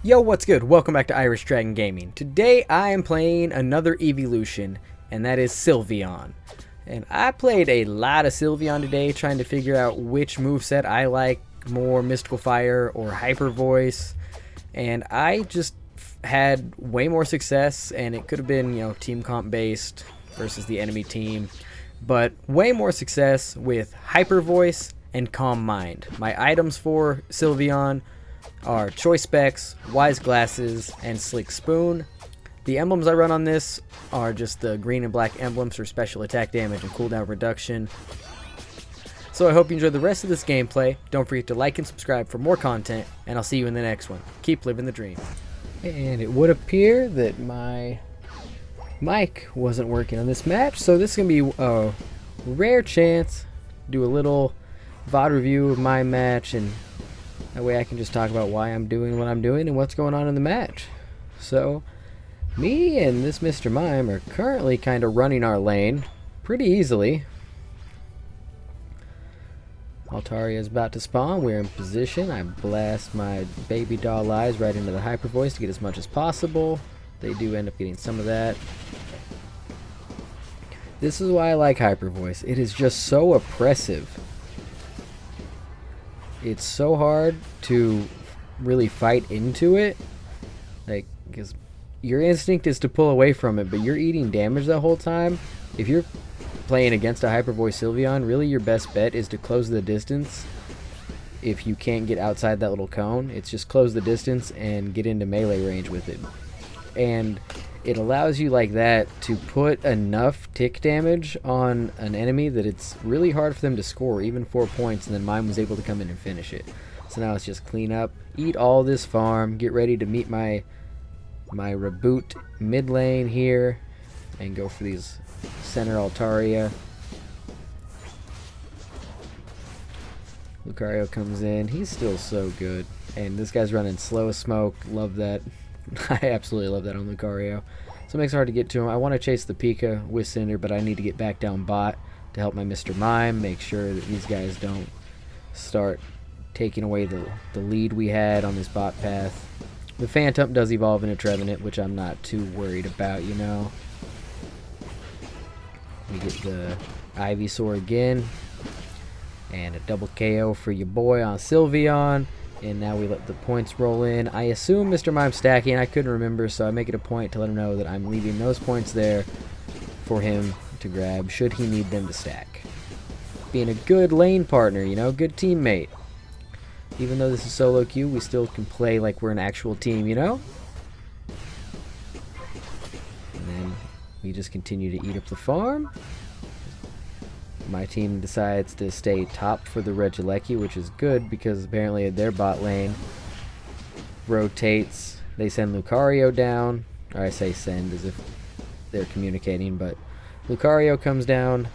Yo, what's good? Welcome back to Irish Dragon Gaming. Today I am playing another evolution, and that is Sylveon. And I played a lot of Sylveon today, trying to figure out which moveset I like more, Mystical Fire or Hyper Voice. And I just had way more success, and it could have been, team comp based versus the enemy team. But way more success with Hyper Voice and Calm Mind. My items for Sylveon are Choice Specs, Wise Glasses, and Slick Spoon. The emblems I run on this are just the green and black emblems for special attack damage and cooldown reduction. So I hope you enjoy the rest of this gameplay. Don't forget to like and subscribe for more content, and I'll see you in the next one. Keep living the dream. And it would appear that my mic wasn't working on this match, so this is going to be a rare chance to do a little VOD review of my match, and that way I can just talk about why I'm doing what I'm doing and what's going on in the match. So, me and this Mr. Mime are currently kind of running our lane pretty easily. Altaria is about to spawn. We're in position. I blast my baby doll eyes right into the Hyper Voice to get as much as possible. They do end up getting some of that. This is why I like Hyper Voice. It is just so oppressive. It's so hard to really fight into it, like, because your instinct is to pull away from it, but you're eating damage the whole time. If you're playing against a Hyper Voice Sylveon, really your best bet is to close the distance. If you can't get outside that little cone, it's just close the distance and get into melee range with it. And it allows you like that to put enough tick damage on an enemy that it's really hard for them to score even 4 points, and then mine was able to come in and finish it. So now it's just clean up, eat all this farm, get ready to meet my reboot mid lane here, and go for these center Altaria. Lucario comes in, he's still so good, and this guy's running slow smoke. Love that. I absolutely love that on Lucario. So it makes it hard to get to him. I want to chase the Pika with Cinder, but I need to get back down bot to help my Mr. Mime, make sure that these guys don't start taking away the lead we had on this bot path. The Phantom does evolve into Trevenant, which I'm not too worried about, We get the Ivysaur again, and a double KO for your boy on Sylveon. And now we let the points roll in. I assume Mr. Mime's stacking. I couldn't remember, so I make it a point to let him know that I'm leaving those points there for him to grab should he need them to stack. Being a good lane partner, good teammate. Even though this is solo queue, we still can play like we're an actual team, And then we just continue to eat up the farm. My team decides to stay top for the Regieleki, which is good because apparently their bot lane rotates. They send Lucario down, or I say send as if they're communicating, but Lucario comes down.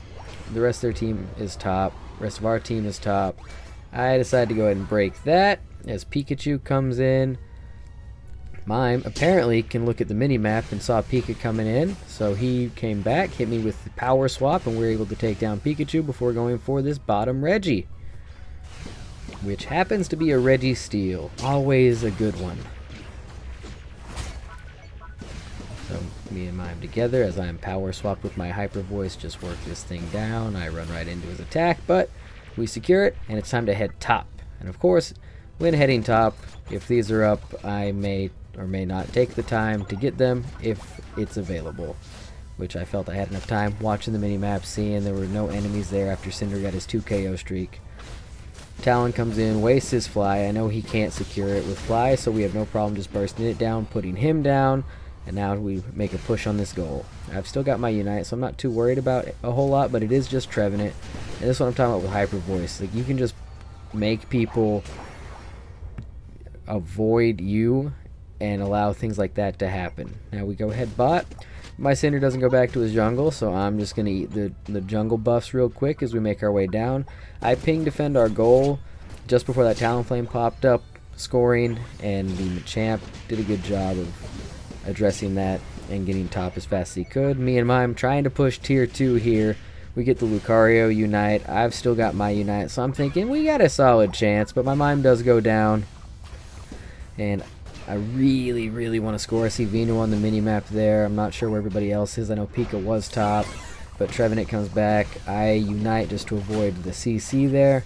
The rest of their team is top. The rest of our team is top. I decide to go ahead and break that as Pikachu comes in. Mime apparently can look at the mini-map and saw Pika coming in, so he came back, hit me with the power swap, and we were able to take down Pikachu before going for this bottom Reggie, which happens to be a Reggie Steel. Always a good one. So me and Mime together, as I am power swapped with my Hyper Voice, just work this thing down. I run right into his attack, but we secure it, and it's time to head top. And of course, when heading top, if these are up, I may or may not take the time to get them if it's available, which I felt I had enough time watching the mini-map, seeing there were no enemies there after Cinder got his 2 KO streak. Talon comes in, wastes his fly. I know he can't secure it with fly, so we have no problem just bursting it down, putting him down, and now we make a push on this goal. I've still got my Unite, so I'm not too worried about it a whole lot, but it is just Trevenant, and this is what I'm talking about with Hyper Voice. Like, you can just make people avoid you and allow things like that to happen. Now we go ahead bot. My Cinder doesn't go back to his jungle, so I'm just going to eat the jungle buffs real quick as we make our way down. I ping defend our goal just before that Talonflame popped up, scoring, and the Machamp did a good job of addressing that and getting top as fast as he could. Me and Mime trying to push tier 2 here. We get the Lucario Unite. I've still got my Unite, so I'm thinking we got a solid chance, but my Mime does go down. And I really, really want to score. I see Venu on the mini-map there. I'm not sure where everybody else is. I know Pika was top, but Trevenant comes back. I unite just to avoid the CC there.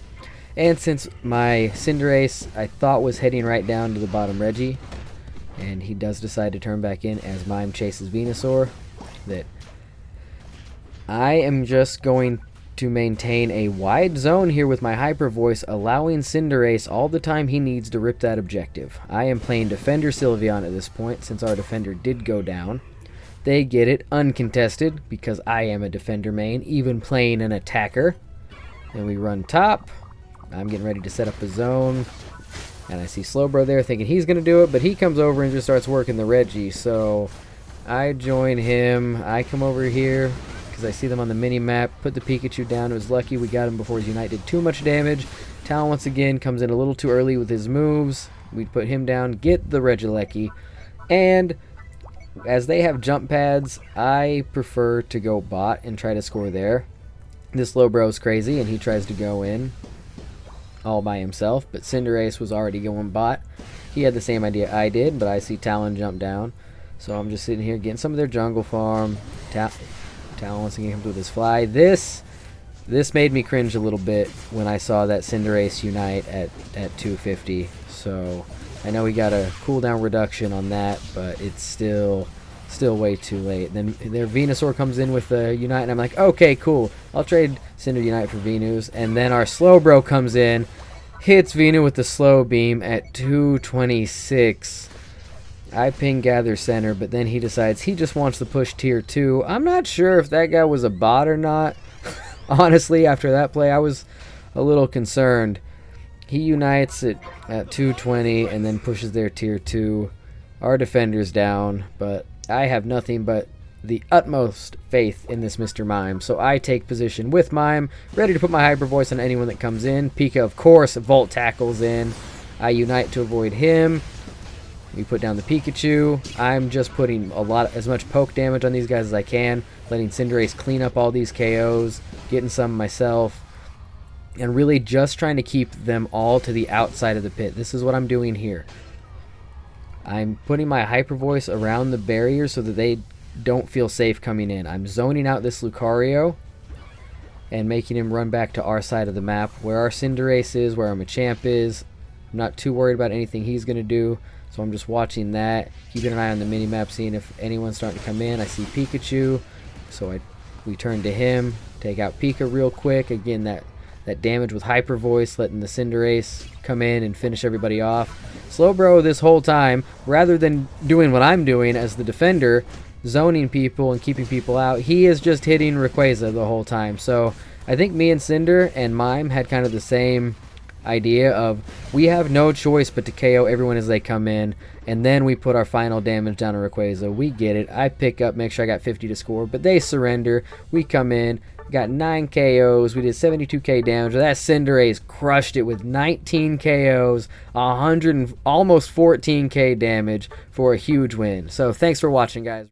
And since my Cinderace, I thought was heading right down to the bottom Reggie, and he does decide to turn back in as Mime chases Venusaur, that I am just going to maintain a wide zone here with my Hyper Voice, allowing Cinderace all the time he needs to rip that objective. I am playing Defender Sylveon at this point, since our Defender did go down. They get it uncontested, because I am a Defender main, even playing an Attacker. And we run top. I'm getting ready to set up a zone. And I see Slowbro there thinking he's going to do it, but he comes over and just starts working the Reggie. So I join him. I come over here because I see them on the mini-map. Put the Pikachu down. It was lucky we got him before his Unite did too much damage. Talon once again comes in a little too early with his moves. We put him down, get the Regieleki. And as they have jump pads, I prefer to go bot and try to score there. This Slowbro's crazy, and he tries to go in all by himself, but Cinderace was already going bot. He had the same idea I did, but I see Talon jump down, so I'm just sitting here getting some of their jungle farm. Talon once again comes with his fly. This made me cringe a little bit when I saw that Cinderace unite at 250, so I know he got a cooldown reduction on that, but it's still way too late. Then their Venusaur comes in with the Unite, and I'm like, okay, cool. I'll trade Cinder Unite for Venus. And then our Slowbro comes in, hits Venu with the Slow Beam at 226. I ping Gather Center, but then he decides he just wants to push Tier 2. I'm not sure if that guy was a bot or not. Honestly, after that play, I was a little concerned. He unites it at 220 and then pushes their Tier 2. Our defender's down, but I have nothing but the utmost faith in this Mr. Mime. So I take position with Mime, ready to put my Hyper Voice on anyone that comes in. Pika, of course, Volt tackles in. I unite to avoid him. We put down the Pikachu. I'm just putting as much poke damage on these guys as I can, letting Cinderace clean up all these KOs, getting some myself, and really just trying to keep them all to the outside of the pit. This is what I'm doing here. I'm putting my Hyper Voice around the barrier so that they don't feel safe coming in. I'm zoning out this Lucario and making him run back to our side of the map, where our Cinderace is, where our Machamp is. I'm not too worried about anything he's going to do, so I'm just watching that, keeping an eye on the mini-map, seeing if anyone's starting to come in. I see Pikachu, so we turn to him, take out Pika real quick. Again, that damage with Hyper Voice, letting the Cinderace come in and finish everybody off. Slowbro this whole time, rather than doing what I'm doing as the defender, zoning people and keeping people out, he is just hitting Rayquaza the whole time. So I think me and Cinder and Mime had kind of the same idea of, we have no choice but to KO everyone as they come in, and then we put our final damage down on Rayquaza. We get it. I pick up, make sure I got 50 to score, but they surrender. We come in, got 9 KOs. We did 72k damage. That Cinderace crushed it with 19 KOs, 100 and almost 14k damage for a huge win. So thanks for watching, guys.